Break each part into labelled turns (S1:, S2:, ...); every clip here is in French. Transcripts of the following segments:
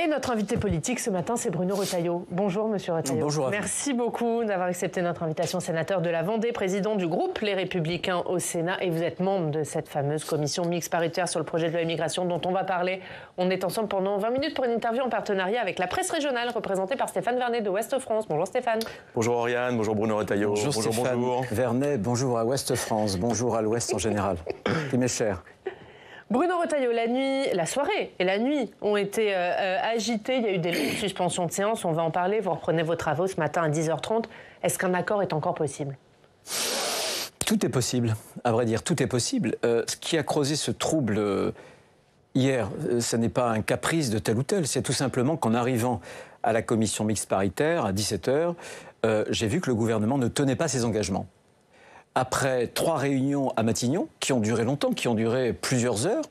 S1: Et notre invité politique ce matin, c'est Bruno Retailleau. Bonjour, monsieur Retailleau.
S2: Bonjour.
S1: Merci beaucoup d'avoir accepté notre invitation. Sénateur de la Vendée, président du groupe Les Républicains au Sénat. Et vous êtes membre de cette fameuse commission mixte paritaire sur le projet de loi immigration dont on va parler. On est ensemble pendant 20 minutes pour une interview en partenariat avec la presse régionale, représentée par Stéphane Vernet de Ouest France. Bonjour Stéphane.
S3: Bonjour Oriane, bonjour Bruno Retailleau.
S2: Bonjour Stéphane Vernet, bonjour à Ouest France, bonjour à l'Ouest en général. Et mes chers.
S1: Bruno Retailleau, la soirée et la nuit ont été agitées. Il y a eu des longues suspensions de séance. On va en parler. Vous reprenez vos travaux ce matin à 10h30. Est-ce qu'un accord est encore possible ?
S2: Tout est possible. À vrai dire, tout est possible. Ce qui a causé ce trouble hier, ce n'est pas un caprice de tel ou tel. C'est tout simplement qu'en arrivant à la commission mixte paritaire à 17h, j'ai vu que le gouvernement ne tenait pas ses engagements. Après 3 réunions à Matignon, qui ont duré longtemps, qui ont duré plusieurs heures,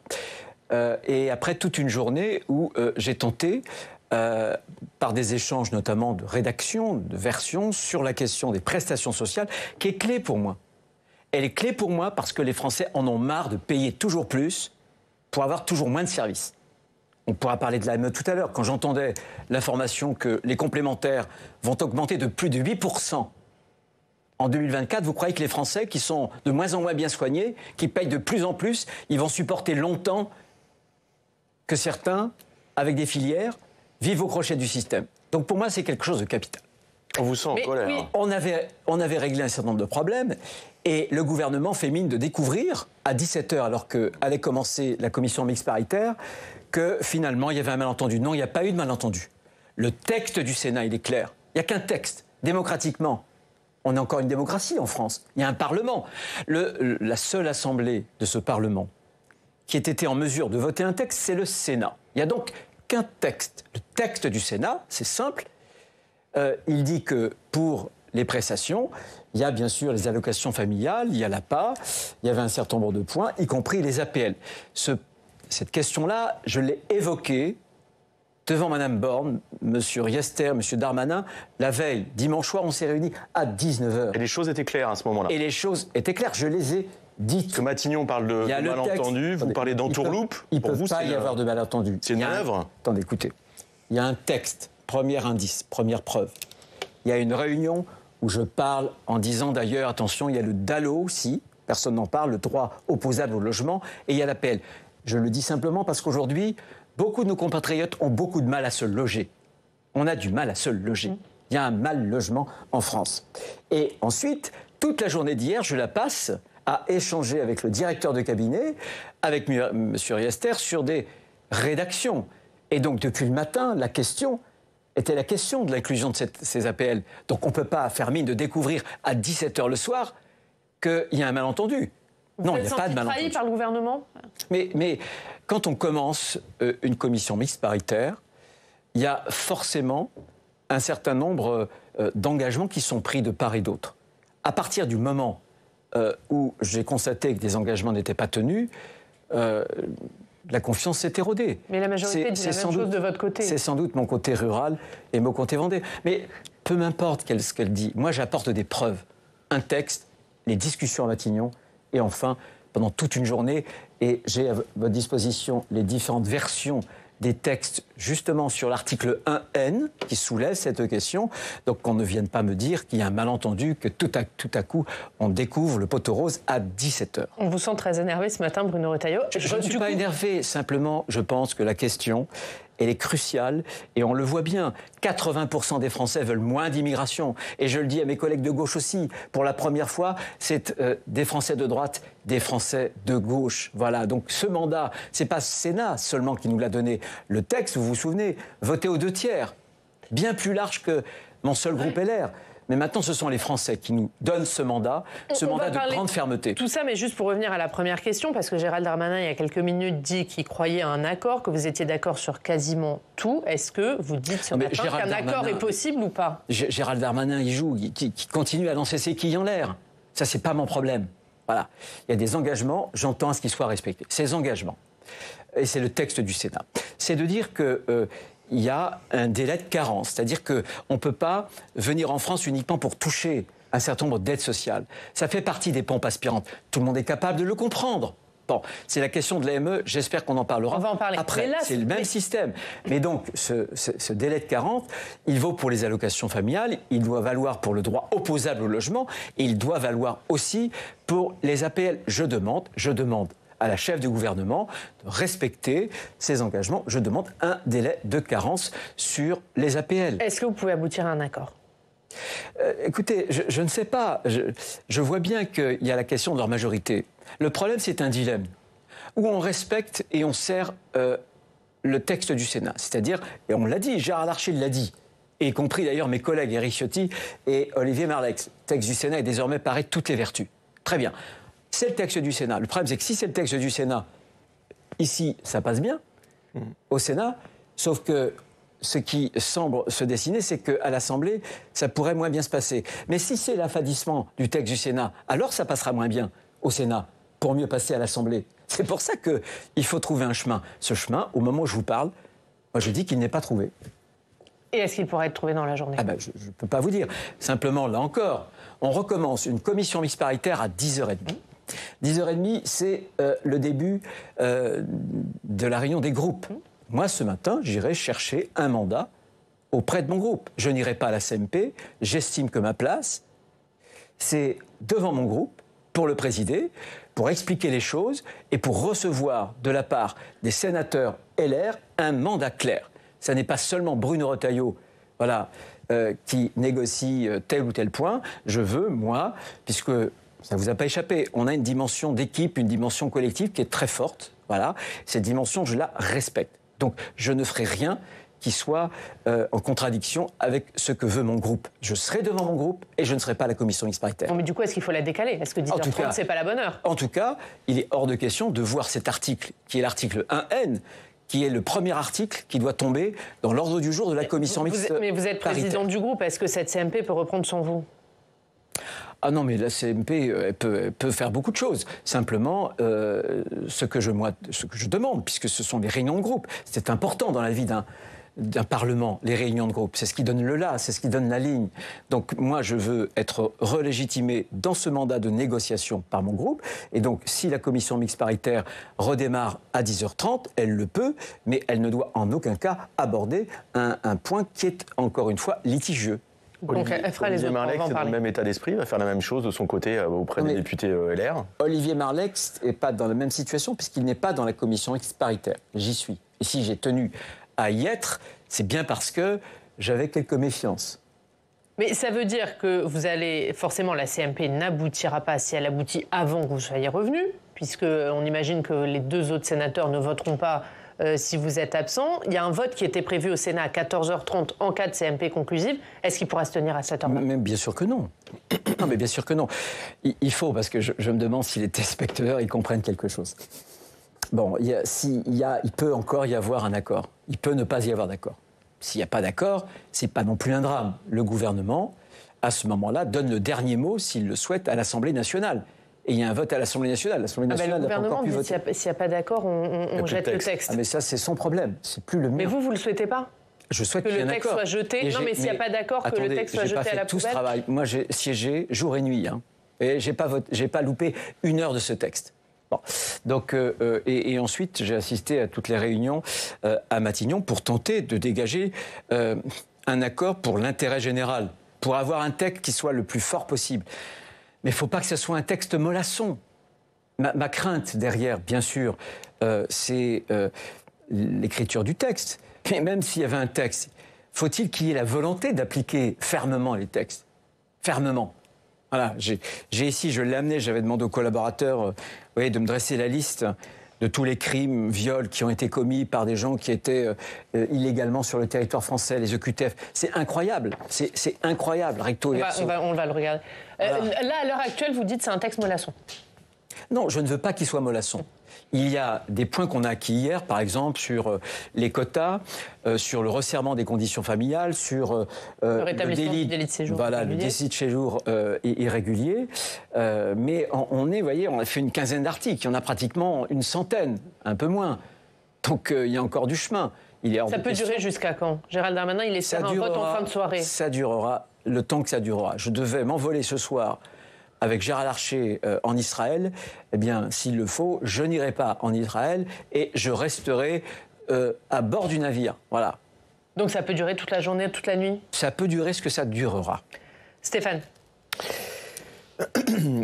S2: et après toute une journée où j'ai tenté, par des échanges notamment de rédaction, de versions, sur la question des prestations sociales, qui est clé pour moi. Elle est clé pour moi parce que les Français en ont marre de payer toujours plus pour avoir toujours moins de services. On pourra parler de l'AME tout à l'heure. Quand j'entendais l'information que les complémentaires vont augmenter de plus de 8%, en 2024, vous croyez que les Français, qui sont de moins en moins bien soignés, qui payent de plus en plus, ils vont supporter longtemps que certains, avec des filières, vivent au crochet du système. Donc pour moi, c'est quelque chose de capital.
S3: On vous sent en colère.
S1: Oui.
S2: On avait réglé un certain nombre de problèmes et le gouvernement fait mine de découvrir, à 17h, alors qu'allait commencer la commission mixte paritaire, que finalement, il y avait un malentendu. Non, il n'y a pas eu de malentendu. Le texte du Sénat, il est clair. Il n'y a qu'un texte, démocratiquement. On est encore une démocratie en France. Il y a un Parlement. La seule assemblée de ce Parlement qui ait été en mesure de voter un texte, c'est le Sénat. Il n'y a donc qu'un texte. Le texte du Sénat, c'est simple. Il dit que pour les prestations, il y a bien sûr les allocations familiales, il y a l'APA, il y avait un certain nombre de points, y compris les APL. Cette question-là, je l'ai évoquée devant Mme Borne, M. Riester, M. Darmanin, la veille, dimanche soir, on s'est réunis à 19h.
S3: Et les choses étaient claires à ce moment-là.
S2: Et les choses étaient claires, je les ai dites.
S3: Parce que Matignon parle de malentendu, vous parlez d'entourloupe.
S2: Il ne peut pas y avoir de malentendu.
S3: C'est une manœuvre.
S2: Attendez, écoutez. Il y a un texte, premier indice, première preuve. Il y a une réunion où je parle en disant d'ailleurs, attention, il y a le DALO aussi, personne n'en parle, le droit opposable au logement, et il y a l'APL. Je le dis simplement parce qu'aujourd'hui, beaucoup de nos compatriotes ont beaucoup de mal à se loger. On a du mal à se loger. Il y a un mal logement en France. Et ensuite, toute la journée d'hier, je la passe à échanger avec le directeur de cabinet, avec M. Riester, sur des rédactions. Et donc, depuis le matin, la question était la question de l'inclusion de ces APL. Donc, on ne peut pas faire mine de découvrir à 17h le soir qu'il y a un malentendu.
S1: Non, il n'y a pas de malentendu. Trahi par le gouvernement ?
S2: Mais quand on commence une commission mixte paritaire, il y a forcément un certain nombre d'engagements qui sont pris de part et d'autre. À partir du moment où j'ai constaté que des engagements n'étaient pas tenus, la confiance s'est érodée.
S1: Mais la majorité dit la même chose de votre côté.
S2: C'est sans doute mon côté rural et mon côté Vendée. Mais peu m'importe ce qu'elle dit. Moi, j'apporte des preuves. Un texte, les discussions à Matignon, et enfin, pendant toute une journée, et j'ai à votre disposition les différentes versions des textes, justement sur l'article 1N, qui soulève cette question. Donc qu'on ne vienne pas me dire qu'il y a un malentendu, que tout à coup, on découvre le poteau rose à 17h.
S1: On vous sent très énervé ce matin, Bruno Retailleau.
S2: Je ne suis pas énervé, simplement, je pense que la question, elle est cruciale, et on le voit bien. 80% des Français veulent moins d'immigration. Et je le dis à mes collègues de gauche aussi, pour la première fois, c'est des Français de droite, des Français de gauche. Voilà, donc ce mandat, c'est pas Sénat seulement qui nous l'a donné. Le texte, vous vous souvenez, voté aux 2/3, bien plus large que mon seul groupe LR. Mais maintenant, ce sont les Français qui nous donnent ce mandat de grande fermeté.
S1: Tout ça, mais juste pour revenir à la première question, parce que Gérald Darmanin, il y a quelques minutes, dit qu'il croyait à un accord, que vous étiez d'accord sur quasiment tout. Est-ce que vous dites ce matin qu'un accord est possible ou pas ?
S2: Gérald Darmanin, il joue, qui continue à lancer ses quilles en l'air. Ça, c'est pas mon problème. Voilà. Il y a des engagements, j'entends à ce qu'ils soient respectés. Ces engagements, et c'est le texte du Sénat, c'est de dire que il y a un délai de carence. C'est-à-dire qu'on ne peut pas venir en France uniquement pour toucher un certain nombre d'aides sociales. Ça fait partie des pompes aspirantes. Tout le monde est capable de le comprendre. Bon, c'est la question de l'AME, j'espère qu'on en parlera.
S1: On va en parler.
S2: Après. C'est le même système. Mais donc, ce délai de carence, il vaut pour les allocations familiales, il doit valoir pour le droit opposable au logement, et il doit valoir aussi pour les APL. Je demande à la chef du gouvernement de respecter ses engagements. Je demande un délai de carence sur les APL.
S1: Est-ce que vous pouvez aboutir à un accord ?
S2: Écoutez, je ne sais pas. Je vois bien qu'il y a la question de leur majorité. Le problème, c'est un dilemme où on respecte et on sert le texte du Sénat. C'est-à-dire, et on l'a dit, Gérard Larcher l'a dit, et y compris d'ailleurs mes collègues Éric Ciotti et Olivier Marleix. Le texte du Sénat est désormais paré de toutes les vertus. Très bien. C'est le texte du Sénat. Le problème, c'est que si c'est le texte du Sénat, ici, ça passe bien, au Sénat, sauf que ce qui semble se dessiner, c'est qu'à l'Assemblée, ça pourrait moins bien se passer. Mais si c'est l'affadissement du texte du Sénat, alors ça passera moins bien au Sénat, pour mieux passer à l'Assemblée. C'est pour ça qu'il faut trouver un chemin. Ce chemin, au moment où je vous parle, moi je dis qu'il n'est pas trouvé.
S1: Et est-ce qu'il pourrait être trouvé dans la journée ?
S2: Je ne peux pas vous dire. Simplement, là encore, on recommence une commission mixte paritaire à 10h30. 10h30, c'est le début de la réunion des groupes. Moi, ce matin, j'irai chercher un mandat auprès de mon groupe. Je n'irai pas à la CMP. J'estime que ma place, c'est devant mon groupe, pour le présider, pour expliquer les choses et pour recevoir de la part des sénateurs LR un mandat clair. Ça n'est pas seulement Bruno Retailleau, qui négocie tel ou tel point. Je veux, moi, puisque ça ne vous a pas échappé, on a une dimension d'équipe, une dimension collective qui est très forte. Voilà. Cette dimension, je la respecte. Donc, je ne ferai rien qui soit en contradiction avec ce que veut mon groupe. Je serai devant mon groupe et je ne serai pas à la commission mixte paritaire.
S1: Non, mais du coup, est-ce qu'il faut la décaler ? Est-ce que 10h30, c'est pas la bonne heure ?
S2: En tout cas, il est hors de question de voir cet article, qui est l'article 1N, qui est le premier article qui doit tomber dans l'ordre du jour de la commission mixte paritaire.
S1: Mais vous êtes président du groupe, est-ce que cette CMP peut reprendre sans vous ?
S2: Ah non, mais la CMP elle peut faire beaucoup de choses. Simplement, ce que je demande, puisque ce sont les réunions de groupe, c'est important dans la vie d'un Parlement, les réunions de groupe. C'est ce qui donne le là, c'est ce qui donne la ligne. Donc moi, je veux être relégitimé dans ce mandat de négociation par mon groupe. Et donc, si la commission mixte paritaire redémarre à 10h30, elle le peut, mais elle ne doit en aucun cas aborder un point qui est, encore une fois, litigieux.
S1: Donc, elle fera les autres.
S3: Marleix est dans le même état d'esprit, va faire la même chose de son côté auprès des députés LR.
S2: Olivier Marleix n'est pas dans la même situation puisqu'il n'est pas dans la commission mixte paritaire. J'y suis. Et si j'ai tenu à y être, c'est bien parce que j'avais quelques méfiances.
S1: Mais ça veut dire que vous allez... Forcément, la CMP n'aboutira pas si elle aboutit avant que vous soyez revenu, puisqu'on imagine que les deux autres sénateurs ne voteront pas si vous êtes absent. Il y a un vote qui était prévu au Sénat à 14h30 en cas de CMP conclusive. Est-ce qu'il pourra se tenir à cette heure-là ?
S2: Mais bien sûr que non. Non, mais bien sûr que non. Il faut, parce que je me demande si les téléspectateurs ils comprennent quelque chose. Bon, il peut encore y avoir un accord. Il peut ne pas y avoir d'accord. S'il n'y a pas d'accord, c'est pas non plus un drame. Le gouvernement, à ce moment-là, donne le dernier mot, s'il le souhaite, à l'Assemblée nationale. Et il y a un vote à l'Assemblée nationale. L'Assemblée nationale n'a pas encore pu voter.
S1: S'il n'y a pas d'accord, on jette le texte.
S2: Ah, mais ça, c'est son problème. C'est plus le mien.
S1: Mais vous ne le souhaitez pas ?
S2: Je souhaite
S1: que le texte soit jeté. Non, mais s'il n'y a pas d'accord, que le texte soit jeté à la poubelle. Tout ce travail. Moi, j'ai siégé jour et nuit. Et j'ai pas loupé une heure de ce texte. Bon. Donc, et ensuite, j'ai assisté à toutes les réunions à Matignon pour tenter de dégager un accord pour l'intérêt général, pour avoir un texte qui soit le plus fort possible. Mais il ne faut pas que ce soit un texte mollasson. Ma crainte derrière, bien sûr, c'est l'écriture du texte. Mais même s'il y avait un texte, faut-il qu'il y ait la volonté d'appliquer fermement les textes ? Fermement. Voilà, j'ai ici, je l'ai amené, j'avais demandé aux collaborateurs de me dresser la liste de tous les crimes, viols qui ont été commis par des gens qui étaient illégalement sur le territoire français, les EQTF. C'est incroyable, c'est incroyable, recto et verso. On va le regarder.
S2: Voilà.
S1: Là, à l'heure actuelle, vous dites que c'est un texte mollasson.
S2: Non, je ne veux pas qu'il soit mollasson. Il y a des points qu'on a acquis hier, par exemple, sur les quotas, sur le resserrement des conditions familiales, sur
S1: le rétablissement du délit de séjour.
S2: Voilà, le délit de séjour irrégulier. Mais on a fait une quinzaine d'articles. Il y en a pratiquement une centaine, un peu moins. Donc il y a encore du chemin.
S1: Ça peut durer jusqu'à quand ? Gérald Darmanin, il espère un vote en fin de soirée.
S2: Ça durera le temps que ça durera. Je devais m'envoler ce soir avec Gérard Larcher en Israël, eh bien, s'il le faut, je n'irai pas en Israël et je resterai à bord du navire. Voilà.
S1: Donc ça peut durer toute la journée, toute la nuit? Ça
S2: peut durer ce que ça durera.
S1: Stéphane?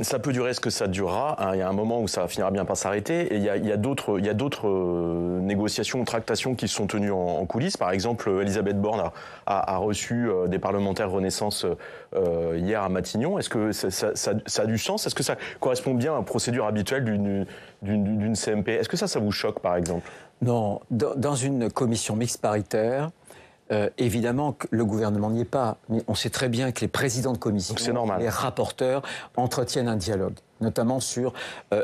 S3: Ça peut durer ce que ça durera. Il y a un moment où ça finira bien par s'arrêter. Et il y a d'autres négociations, tractations qui se sont tenues en coulisses. Par exemple, Elisabeth Borne a reçu des parlementaires Renaissance hier à Matignon. Est-ce que ça a du sens? Est-ce que ça correspond bien à la procédure habituelle d'une CMP? Est-ce que ça vous choque, par exemple?
S2: Non. Dans une commission mixte paritaire, évidemment que le gouvernement n'y est pas, mais on sait très bien que les présidents de commission, les rapporteurs entretiennent un dialogue, notamment sur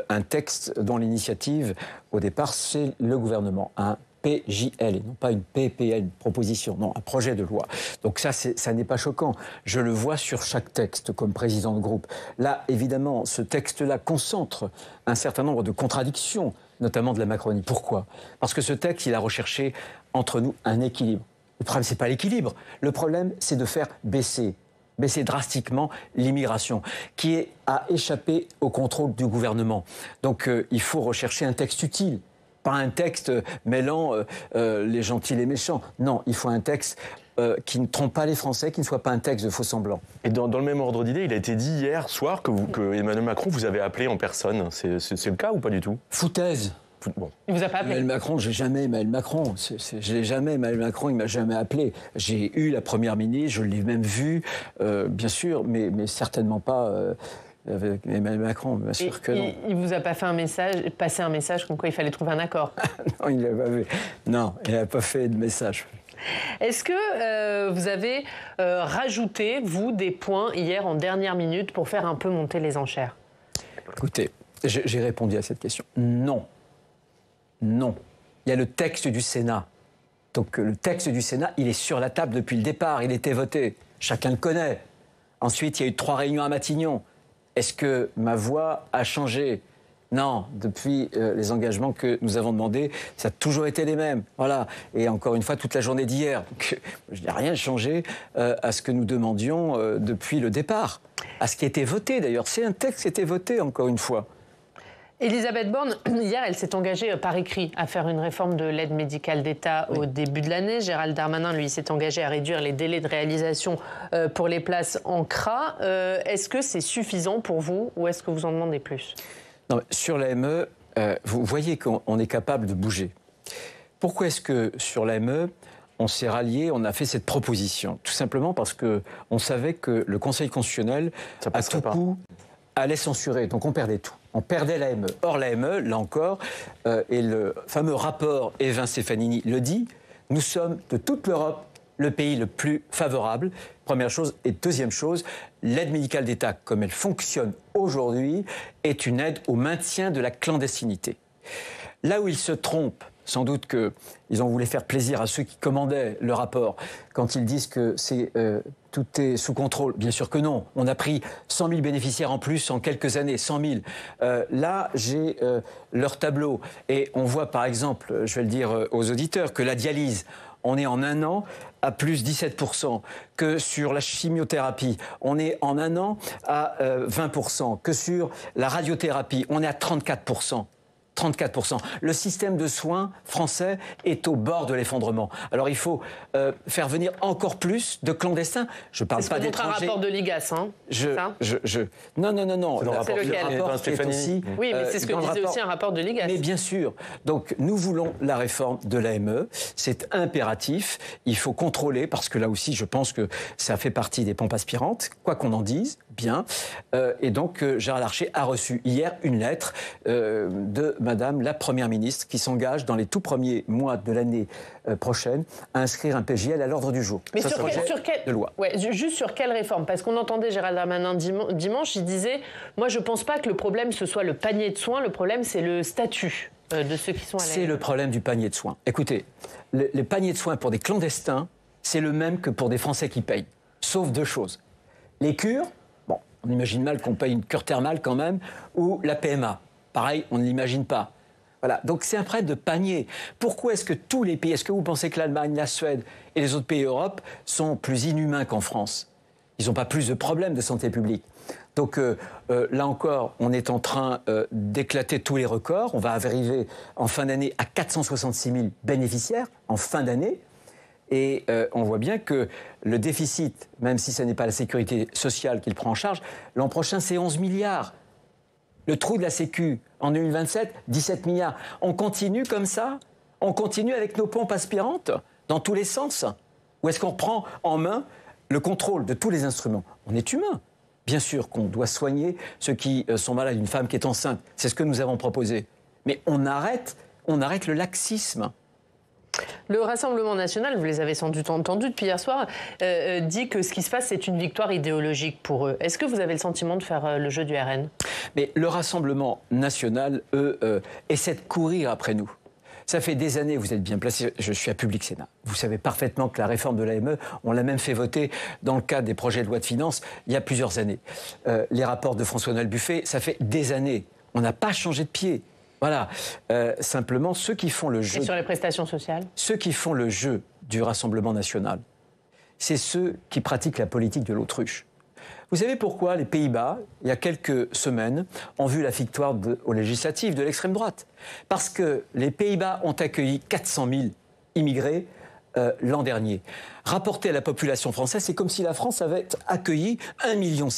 S2: un texte dont l'initiative, au départ, c'est le gouvernement, un PJL, et non pas une PPL, une proposition, non, un projet de loi. Donc ça n'est pas choquant. Je le vois sur chaque texte comme président de groupe. Là, évidemment, ce texte-là concentre un certain nombre de contradictions, notamment de la Macronie. Pourquoi? Parce que ce texte, il a recherché entre nous un équilibre. Le problème, c'est pas l'équilibre. Le problème, c'est de faire baisser drastiquement l'immigration, qui a échappé au contrôle du gouvernement. Donc, il faut rechercher un texte utile, pas un texte mêlant les gentils et les méchants. Non, il faut un texte qui ne trompe pas les Français, qui ne soit pas un texte de faux-semblants.
S3: Et dans le même ordre d'idée, il a été dit hier soir que Emmanuel Macron vous avez appelé en personne. C'est le cas ou pas du tout?
S2: Foutaise.
S1: Bon. Il vous a pas appelé?
S2: Emmanuel Macron, j'ai jamais Emmanuel Macron. Je l'ai jamais. Emmanuel Macron, il m'a jamais appelé. J'ai eu la première ministre, je l'ai même vue, bien sûr, mais certainement pas avec Emmanuel Macron. Bien sûr que non.
S1: Il vous a pas fait passé un message comme quoi il fallait trouver un accord?
S2: Non, il l'a pas fait. Non, il n'a pas fait de message.
S1: Est-ce que vous avez rajouté, vous, des points hier en dernière minute pour faire un peu monter les enchères?
S2: Écoutez, j'ai répondu à cette question. Non. Non. Il y a le texte du Sénat. Donc le texte du Sénat, il est sur la table depuis le départ. Il était voté. Chacun le connaît. Ensuite, il y a eu 3 réunions à Matignon. Est-ce que ma voix a changé? Non. Depuis les engagements que nous avons demandés, ça a toujours été les mêmes. Voilà. Et encore une fois, toute la journée d'hier. Donc, je n'ai rien changé à ce que nous demandions depuis le départ. À ce qui a été voté, d'ailleurs. C'est un texte qui a été voté, encore une fois.
S1: Elisabeth Borne, hier, elle s'est engagée par écrit à faire une réforme de l'aide médicale d'État au début de l'année. Gérald Darmanin, lui, s'est engagé à réduire les délais de réalisation pour les places en CRA. Est-ce que c'est suffisant pour vous ou est-ce que vous en demandez plus?
S2: Non, sur l'AME, vous voyez qu'on est capable de bouger. Pourquoi est-ce que sur l'AME, on s'est rallié, on a fait cette proposition? Tout simplement parce qu'on savait que le Conseil constitutionnel, à tout coup, allait censurer. Donc on perdait tout. On perdait l'AME. Or, l'AME, là encore, et le fameux rapport Évin Stefanini le dit, nous sommes de toute l'Europe le pays le plus favorable. Première chose. Et deuxième chose, l'aide médicale d'État, comme elle fonctionne aujourd'hui, est une aide au maintien de la clandestinité. Là où ils se trompent, sans doute qu'ils ont voulu faire plaisir à ceux qui commandaient le rapport, quand ils disent que tout est sous contrôle. Bien sûr que non. On a pris 100 000 bénéficiaires en plus en quelques années, 100 000. Là, j'ai leur tableau. Et on voit, par exemple, je vais le dire aux auditeurs, que la dialyse, on est en un an à plus 17%, que sur la chimiothérapie, on est en un an à 20%, que sur la radiothérapie, on est à 34%. 34%. Le système de soins français est au bord de l'effondrement. Alors il faut faire venir encore plus de clandestins. Je ne parle pas d'étrangers.
S1: C'est un rapport de l'IGAS, hein?
S2: Non.
S1: C'est lequel?
S3: Stéphanie.
S1: Oui, mais c'est ce que disait aussi un rapport de l'IGAS.
S2: Mais bien sûr. Donc nous voulons la réforme de l'AME. C'est impératif. Il faut contrôler, parce que là aussi, je pense que ça fait partie des pompes aspirantes, quoi qu'on en dise, bien. Et donc Gérard Larcher a reçu hier une lettre de Madame la Première ministre qui s'engage dans les tout premiers mois de l'année prochaine à inscrire un PJL à l'ordre du jour.
S1: Mais sur quelle
S2: de loi.
S1: Ouais, juste sur quelle réforme? Parce qu'on entendait Gérald Darmanin dimanche, il disait « Moi, je ne pense pas que le problème, ce soit le panier de soins, le problème, c'est le statut de ceux qui sont à la... »
S2: C'est le problème du panier de soins. Écoutez, les paniers de soins pour des clandestins, c'est le même que pour des Français qui payent. Sauf 2 choses. Les cures, bon, on imagine mal qu'on paye une cure thermale quand même, ou la PMA. Pareil, on ne l'imagine pas. Voilà. Donc c'est un problème de panier. Pourquoi est-ce que tous les pays, est-ce que vous pensez que l'Allemagne, la Suède et les autres pays d'Europe sont plus inhumains qu'en France? Ils n'ont pas plus de problèmes de santé publique. Donc là encore, on est en train d'éclater tous les records. On va arriver en fin d'année à 466 000 bénéficiaires en fin d'année. Et on voit bien que le déficit, même si ce n'est pas la sécurité sociale qui le prend en charge, l'an prochain, c'est 11 milliards. Le trou de la Sécu, en 2027, 17 milliards. On continue comme ça? On continue avec nos pompes aspirantes dans tous les sens? Ou est-ce qu'on prend en main le contrôle de tous les instruments? On est humain. Bien sûr qu'on doit soigner ceux qui sont malades, une femme qui est enceinte. C'est ce que nous avons proposé. Mais on arrête le laxisme.
S1: Le Rassemblement national, vous les avez sans doute entendus depuis hier soir, dit que ce qui se passe, c'est une victoire idéologique pour eux. Est-ce que vous avez le sentiment de faire le jeu du RN?
S2: Mais le Rassemblement national, eux, essaie de courir après nous. Ça fait des années, vous êtes bien placé, je suis à Public Sénat. Vous savez parfaitement que la réforme de l'AME, on l'a même fait voter dans le cadre des projets de loi de finances il y a plusieurs années. Les rapports de François-Noël Buffet, ça fait des années. On n'a pas changé de pied. Voilà. Simplement, ceux qui font le jeu...
S1: Et sur les prestations sociales?
S2: Ceux qui font le jeu du Rassemblement national, c'est ceux qui pratiquent la politique de l'autruche. Vous savez pourquoi les Pays-Bas, il y a quelques semaines, ont vu la victoire aux législatives de l'extrême droite? Parce que les Pays-Bas ont accueilli 400 000 immigrés l'an dernier. Rapporté à la population française, c'est comme si la France avait accueilli 1,6 million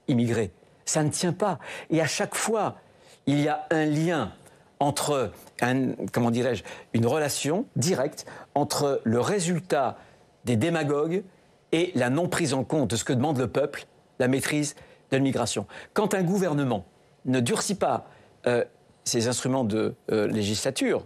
S2: immigrés. Ça ne tient pas. Et à chaque fois, il y a un lien entre, une relation directe entre le résultat des démagogues et la non prise en compte de ce que demande le peuple, la maîtrise de l'immigration. Quand un gouvernement ne durcit pas ses instruments de législature,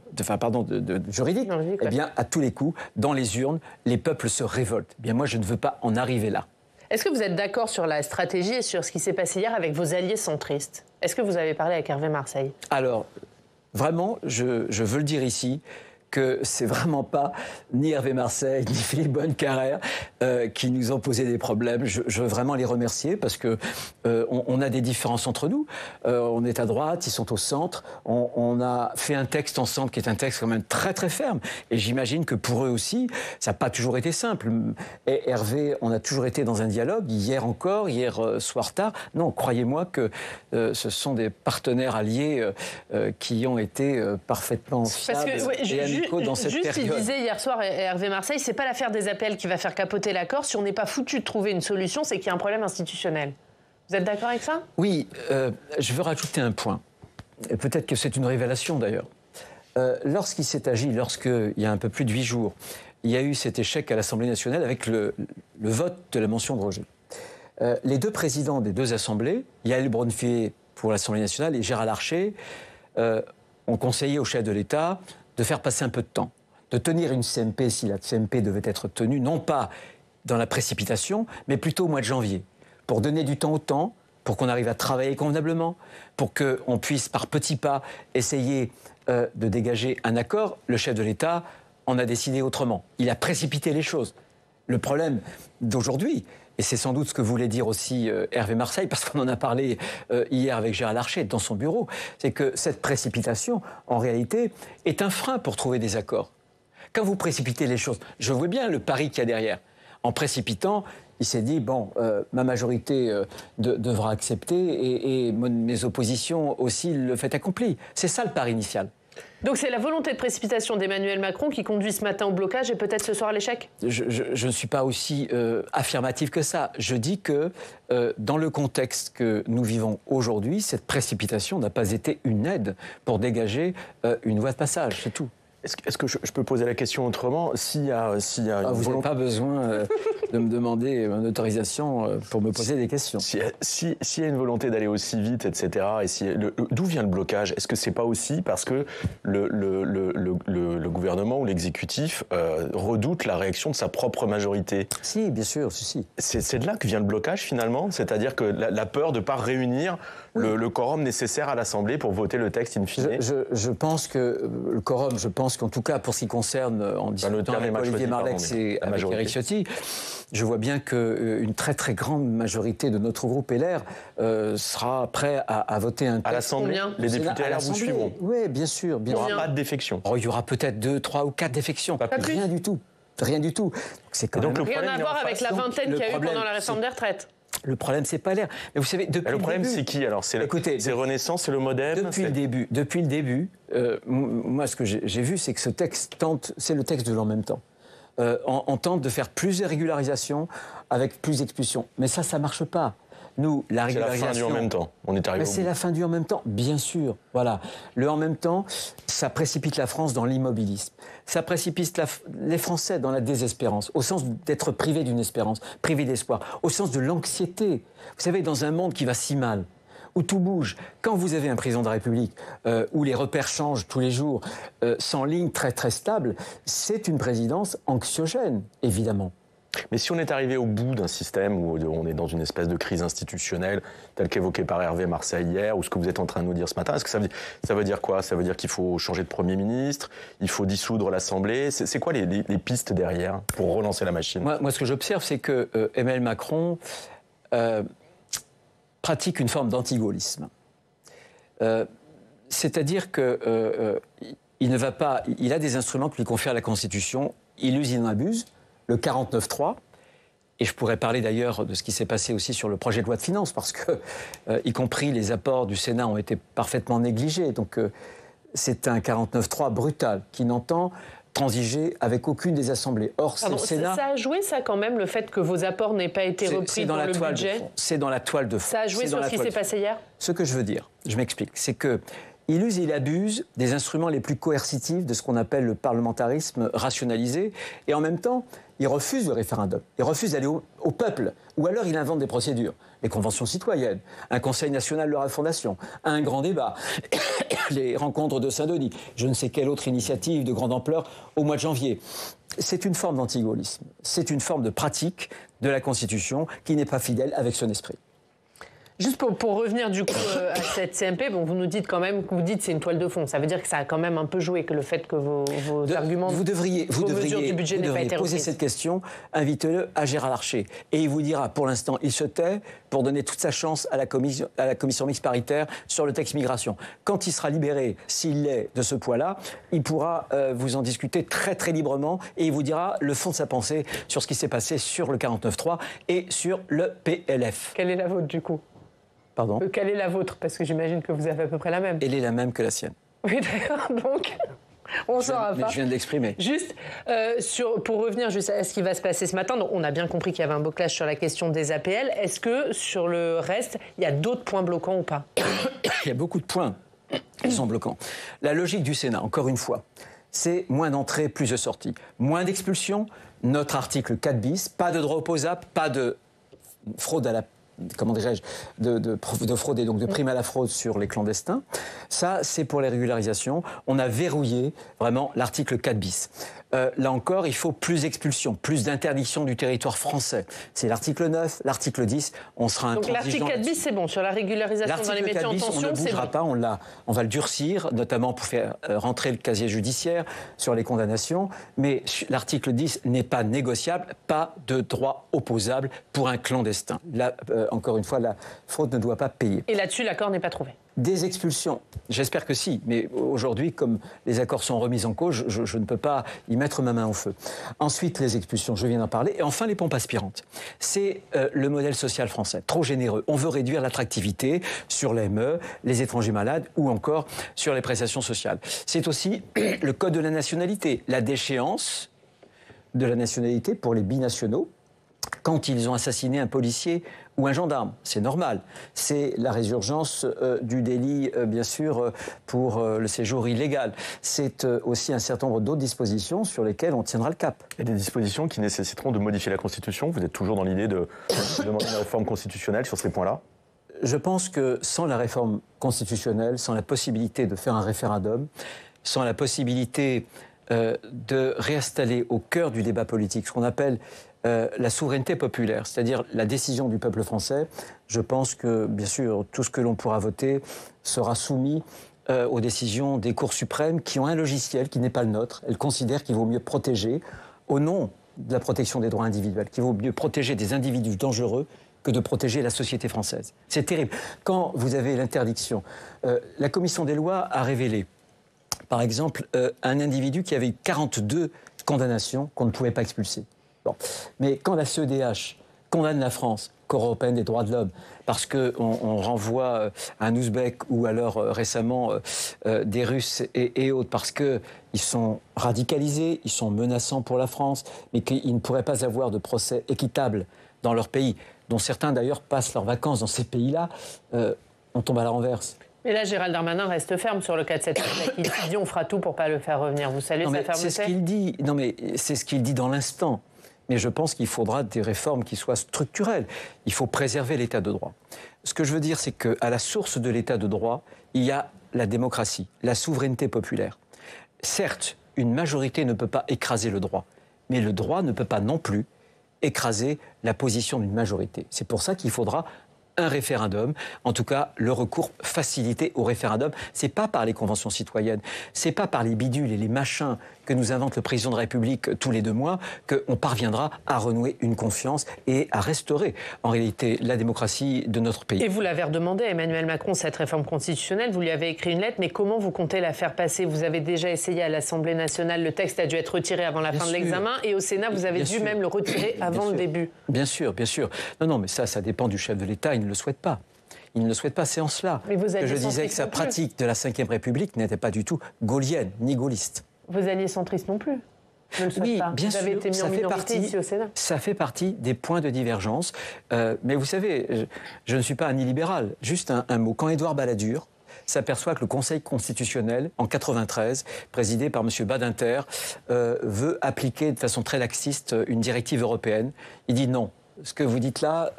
S2: juridique, eh bien, à tous les coups, dans les urnes, les peuples se révoltent. Eh bien, moi, je ne veux pas en arriver là.
S1: Est-ce que vous êtes d'accord sur la stratégie et sur ce qui s'est passé hier avec vos alliés centristes? Est-ce que vous avez parlé avec Hervé Marseille?
S2: Alors, vraiment, je veux le dire ici, que c'est vraiment pas ni Hervé Marseille, ni Philippe Bonnecarrère qui nous ont posé des problèmes. Je veux vraiment les remercier parce que on a des différences entre nous. On est à droite, ils sont au centre. On a fait un texte ensemble qui est un texte quand même très très ferme. Et j'imagine que pour eux aussi, ça n'a pas toujours été simple. Et Hervé, on a toujours été dans un dialogue. Hier encore, hier soir tard. Non, croyez-moi que ce sont des partenaires alliés qui ont été parfaitement fiables et amicaux dans cette période.
S1: Il disait hier soir, Hervé Marseille, c'est pas l'affaire des appels qui va faire capoter l'accord. Si on n'est pas foutu de trouver une solution, c'est qu'il y a un problème institutionnel. Vous êtes d'accord avec ça?
S2: Oui, je veux rajouter un point. Peut-être que c'est une révélation d'ailleurs. Lorsqu'il s'est agi, lorsqu'il y a un peu plus de 8 jours, il y a eu cet échec à l'Assemblée nationale avec le vote de la motion de rejet. Les deux présidents des deux assemblées, Yael Braun-Pivet pour l'Assemblée nationale et Gérard Larcher, ont conseillé au chef de l'État de faire passer un peu de temps, de tenir une CMP si la CMP devait être tenue, non pas dans la précipitation, mais plutôt au mois de janvier, pour donner du temps au temps, pour qu'on arrive à travailler convenablement, pour qu'on puisse par petits pas essayer de dégager un accord. Le chef de l'État en a décidé autrement. Il a précipité les choses. Le problème d'aujourd'hui, et c'est sans doute ce que voulait dire aussi Hervé Marseille, parce qu'on en a parlé hier avec Gérard Larcher dans son bureau, c'est que cette précipitation, en réalité, est un frein pour trouver des accords. Quand vous précipitez les choses, je vois bien le pari qu'il y a derrière. En précipitant, il s'est dit, bon, ma majorité devra accepter et mes oppositions aussi le fait accompli. C'est ça le pari initial.
S1: Donc c'est la volonté de précipitation d'Emmanuel Macron qui conduit ce matin au blocage et peut-être ce soir à l'échec?
S2: Je ne suis pas aussi affirmatif que ça. Je dis que dans le contexte que nous vivons aujourd'hui, cette précipitation n'a pas été une aide pour dégager une voie de passage, c'est tout.
S3: Est-ce que je peux poser la question autrement? S'il y a
S2: vous n'avez pas besoin de me demander une autorisation pour me poser des questions.
S3: S'il y a une volonté d'aller aussi vite, etc., d'où vient le blocage? Est-ce que c'est pas aussi parce que le gouvernement ou l'exécutif redoute la réaction de sa propre majorité?
S2: Si, bien sûr, si.
S3: C'est de là que vient le blocage finalement? C'est-à-dire que la peur de ne pas réunir le quorum nécessaire à l'Assemblée pour voter le texte in fine?
S2: Je pense que le quorum, qu'en tout cas, pour ce qui concerne, en discutant avec Olivier Marleix et avec Éric Ciotti, je vois bien qu'une très très grande majorité de notre groupe LR sera prêt à voter un texte.
S3: À l'Assemblée, les députés LR vous suivront?
S2: Oui, bien sûr.
S3: Il n'y aura pas de défection?
S2: Il y aura peut-être 2, 3 ou 4 défections. Rien du tout. Rien du tout.
S1: Donc rien à voir avec la vingtaine qu'il y a eu pendant la réforme des retraites?
S2: Le problème, c'est pas l'air. Mais vous savez, depuis
S3: le problème, c'est qui alors? C'est Renaissance, c'est le MoDem.
S2: Depuis le début, moi, ce que j'ai vu, c'est que ce texte c'est le texte de l'en même temps. On tente de faire plus de régularisation avec plus d'expulsions. Mais ça marche pas. Nous, la régularisation...
S3: C'est la fin du en même temps. On est arrivé.
S2: C'est la fin du en même temps, bien sûr. Voilà. Le en même temps, ça précipite la France dans l'immobilisme. Ça précipite les Français dans la désespérance, au sens d'être privés d'une espérance, privés d'espoir, au sens de l'anxiété. Vous savez, dans un monde qui va si mal, où tout bouge, quand vous avez un président de la République où les repères changent tous les jours, sans ligne très très stable, c'est une présidence anxiogène, évidemment.
S3: Mais si on est arrivé au bout d'un système où on est dans une espèce de crise institutionnelle, telle qu'évoquée par Hervé Marseille hier, ou ce que vous êtes en train de nous dire ce matin, est-ce que ça veut dire quoi? Ça veut dire qu'il faut changer de Premier ministre, il faut dissoudre l'Assemblée? C'est quoi les pistes derrière pour relancer la machine?
S2: Moi, ce que j'observe, c'est que Emmanuel Macron pratique une forme d'antigaullisme. C'est-à-dire qu'il ne va pas... Il a des instruments que lui confère la Constitution, il use, il en abuse. Le 49.3, et je pourrais parler d'ailleurs de ce qui s'est passé aussi sur le projet de loi de finances, parce que, y compris les apports du Sénat ont été parfaitement négligés. Donc, c'est un 49.3 brutal qui n'entend transiger avec aucune des assemblées. Or, c'est le Sénat...
S1: Ça a joué, ça, quand même, le fait que vos apports n'aient pas été repris dans le budget?
S2: C'est dans la toile de fond.
S1: Ça a joué sur ce qui s'est passé hier?
S2: Ce que je veux dire, je m'explique, c'est que il use et il abuse des instruments les plus coercitifs de ce qu'on appelle le parlementarisme rationalisé, et en même temps, il refuse le référendum, il refuse d'aller au peuple, ou alors il invente des procédures, les conventions citoyennes, un conseil national de la fondation, un grand débat, les rencontres de Saint-Denis, je ne sais quelle autre initiative de grande ampleur au mois de janvier. C'est une forme d'antigaullisme, c'est une forme de pratique de la Constitution qui n'est pas fidèle avec son esprit.
S1: Juste pour revenir du coup à cette CMP, bon, vous nous dites quand même que c'est une toile de fond. Ça veut dire que ça a quand même un peu joué, que le fait que vos arguments,
S2: vous devriez
S1: du budget n'aient pas été
S2: poser cette question, invitez-le à Gérard Larcher. Et il vous dira, pour l'instant, il se tait pour donner toute sa chance à la commission mixte paritaire sur le texte migration. Quand il sera libéré, s'il l'est de ce poids-là, il pourra vous en discuter très très librement et il vous dira le fond de sa pensée sur ce qui s'est passé sur le 49.3 et sur le PLF.
S1: Quelle est la vôtre du coup?
S2: Pardon?
S1: Quelle est la vôtre? Parce que j'imagine que vous avez à peu près la même.
S2: Elle est la même que la sienne.
S1: Oui, d'accord. Donc, on ne saura pas.
S2: Je viens de l'exprimer.
S1: Juste, pour revenir juste à ce qui va se passer ce matin, donc on a bien compris qu'il y avait un boclage sur la question des APL. Est-ce que, sur le reste, il y a d'autres points bloquants ou pas?
S2: Il y a beaucoup de points qui sont bloquants. La logique du Sénat, encore une fois, c'est moins d'entrées, plus de sorties. Moins d'expulsions, notre article 4 bis, pas de droit opposable, pas de fraude à la... comment dirais-je, de fraude et donc de prime à la fraude sur les clandestins. Ça, c'est pour les régularisations. On a verrouillé vraiment l'article 4 bis. Là encore, il faut plus d'expulsions, plus d'interdiction du territoire français. C'est l'article 9, l'article 10, on sera intransigeant.
S1: Donc l'article 4 bis, c'est bon. Sur la régularisation dans les métiers en tension,
S2: on ne bougera pas, on va le durcir, notamment pour faire rentrer le casier judiciaire sur les condamnations. Mais l'article 10 n'est pas négociable, pas de droit opposable pour un clandestin. Là, encore une fois, la fraude ne doit pas payer.
S1: Et là-dessus, l'accord n'est pas trouvé?
S2: Des expulsions, j'espère que si, mais aujourd'hui, comme les accords sont remis en cause, je ne peux pas y mettre ma main au feu. Ensuite, les expulsions, je viens d'en parler. Et enfin, les pompes aspirantes. C'est le modèle social français, trop généreux. On veut réduire l'attractivité sur l'AME, les étrangers malades ou encore sur les prestations sociales. C'est aussi le code de la nationalité, la déchéance de la nationalité pour les binationaux quand ils ont assassiné un policier ou un gendarme, c'est normal. C'est la résurgence du délit, bien sûr, pour le séjour illégal. C'est aussi un certain nombre d'autres dispositions sur lesquelles on tiendra le cap.
S3: Et des dispositions qui nécessiteront de modifier la Constitution. Vous êtes toujours dans l'idée de demander une réforme constitutionnelle sur ces points-là?
S2: Je pense que sans la réforme constitutionnelle, sans la possibilité de faire un référendum, sans la possibilité de réinstaller au cœur du débat politique ce qu'on appelle la souveraineté populaire, c'est-à-dire la décision du peuple français, je pense que, bien sûr, tout ce que l'on pourra voter sera soumis aux décisions des cours suprêmes qui ont un logiciel qui n'est pas le nôtre. Elles considèrent qu'il vaut mieux protéger, au nom de la protection des droits individuels, qu'il vaut mieux protéger des individus dangereux que de protéger la société française. C'est terrible. Quand vous avez l'interdiction, la commission des lois a révélé, par exemple, un individu qui avait eu 42 condamnations qu'on ne pouvait pas expulser. Bon. Mais quand la CEDH condamne la France, Cour européenne des droits de l'homme, parce qu'on renvoie un Ouzbek ou alors récemment des Russes et autres, parce qu'ils sont radicalisés, ils sont menaçants pour la France, mais qu'ils ne pourraient pas avoir de procès équitable dans leur pays, dont certains d'ailleurs passent leurs vacances dans ces pays-là, on tombe à la renverse.
S1: Mais là, Gérald Darmanin reste ferme sur le cas de cette femme. Il dit on fera tout pour ne pas le faire revenir. Vous saluez sa fermeté ?
S2: C'est ce qu'il dit. Non, mais c'est ce qu'il dit dans l'instant. Mais je pense qu'il faudra des réformes qui soient structurelles. Il faut préserver l'état de droit. Ce que je veux dire, c'est qu'à la source de l'état de droit, il y a la démocratie, la souveraineté populaire. Certes, une majorité ne peut pas écraser le droit, mais le droit ne peut pas non plus écraser la position d'une majorité. C'est pour ça qu'il faudra un référendum, en tout cas le recours facilité au référendum. C'est pas par les conventions citoyennes, c'est pas par les bidules et les machins que nous invente le président de la République tous les 2 mois qu'on parviendra à renouer une confiance et à restaurer en réalité la démocratie de notre pays.
S1: Et vous l'avez redemandé à Emmanuel Macron, cette réforme constitutionnelle, vous lui avez écrit une lettre, mais comment vous comptez la faire passer ? Vous avez déjà essayé à l'Assemblée nationale, le texte a dû être retiré avant la fin de l'examen, et au Sénat, vous avez dû même le retirer avant le début.
S2: Bien sûr, bien sûr. Non, mais ça dépend du chef de l'État, il ne le souhaite pas. Il ne le souhaite pas, c'est en cela que je disais que sa pratique de la Ve République n'était pas du tout gaullienne, ni gaulliste.
S1: Vos alliés centristes non plus ne le souhaitent pas.
S2: Bien
S1: vous avez été mis en minorité ici au Sénat.
S2: Ça fait partie des points de divergence. Mais vous savez, je ne suis pas un illibéral. Juste un mot. Quand Édouard Balladur s'aperçoit que le Conseil constitutionnel, en 93, présidé par M. Badinter, veut appliquer de façon très laxiste une directive européenne, il dit non. Ce que vous dites là,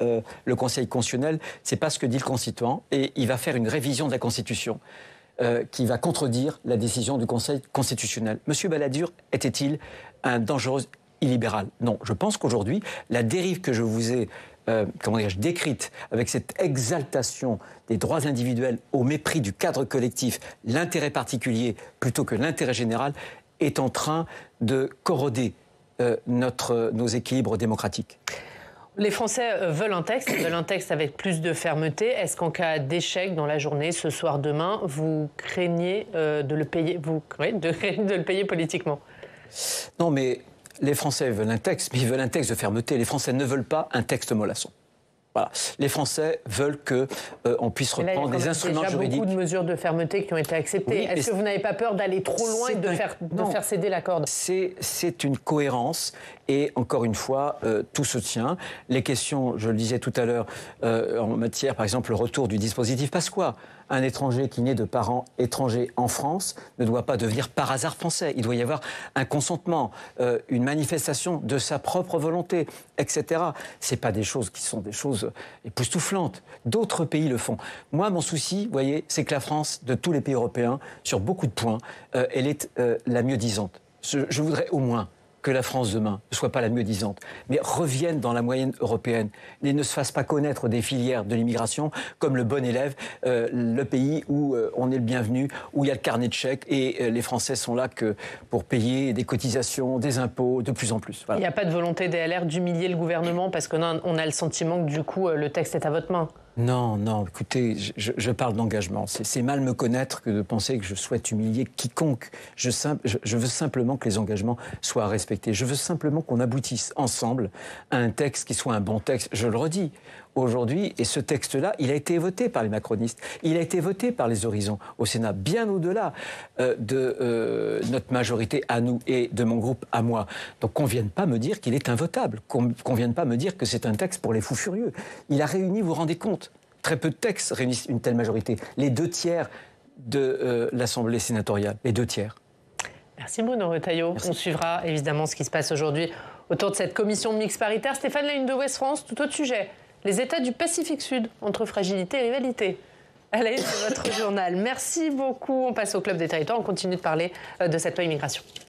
S2: le Conseil constitutionnel, c'est pas ce que dit le Constituant, et il va faire une révision de la Constitution qui va contredire la décision du Conseil constitutionnel. Monsieur Balladur était-il un dangereux illibéral ? Non. Je pense qu'aujourd'hui, la dérive que je vous ai décrite avec cette exaltation des droits individuels au mépris du cadre collectif, l'intérêt particulier plutôt que l'intérêt général, est en train de corroder nos équilibres démocratiques.
S1: Les Français veulent un texte avec plus de fermeté. Est-ce qu'en cas d'échec dans la journée, ce soir, demain, vous craignez de le payer, de le payer politiquement ?
S2: Non, mais les Français veulent un texte, mais ils veulent un texte de fermeté. Les Français ne veulent pas un texte mollasson. Voilà. Les Français veulent qu'on puisse reprendre des instruments juridiques. Il y a beaucoup
S1: de mesures de fermeté qui ont été acceptées. Oui, est-ce que vous n'avez pas peur d'aller trop loin et de faire céder la corde ?
S2: C'est une cohérence et, encore une fois, tout se tient. Les questions, je le disais tout à l'heure, en matière, par exemple, le retour du dispositif Pasqua. Un étranger qui naît de parents étrangers en France ne doit pas devenir par hasard français. Il doit y avoir un consentement, une manifestation de sa propre volonté, etc. Ce n'est pas des choses qui sont des choses époustouflantes. D'autres pays le font. Moi, mon souci, vous voyez, c'est que la France, de tous les pays européens, sur beaucoup de points, elle est la mieux-disante. Je voudrais au moins que la France demain ne soit pas la mieux-disante, mais revienne dans la moyenne européenne et ne se fasse pas connaître des filières de l'immigration comme le bon élève, le pays où on est le bienvenu, où il y a le carnet de chèques et les Français sont là que pour payer des cotisations, des impôts, de plus en plus. Voilà.
S1: Il n'y a pas de volonté des LR d'humilier le gouvernement parce qu'on a le sentiment que du coup le texte est à votre main.
S2: Non, écoutez, je parle d'engagement. C'est mal me connaître que de penser que je souhaite humilier quiconque. Je veux simplement que les engagements soient respectés. Je veux simplement qu'on aboutisse ensemble à un texte qui soit un bon texte. Je le redis aujourd'hui, et ce texte-là, il a été voté par les macronistes. Il a été voté par les Horizons au Sénat, bien au-delà de notre majorité à nous et de mon groupe à moi. Donc qu'on ne vienne pas me dire qu'il est invotable, qu'on ne vienne pas me dire que c'est un texte pour les fous furieux. Il a réuni, vous vous rendez compte, très peu de textes réunissent une telle majorité. Les 2/3 de l'Assemblée sénatoriale, les 2/3.
S1: Merci Bruno Retailleau. On suivra évidemment ce qui se passe aujourd'hui autour de cette commission mixte paritaire. Stéphane, la une de Ouest France, tout autre sujet. Les États du Pacifique Sud, entre fragilité et rivalité. À la une de votre journal. Merci beaucoup. On passe au Club des Territoires. On continue de parler de cette loi immigration.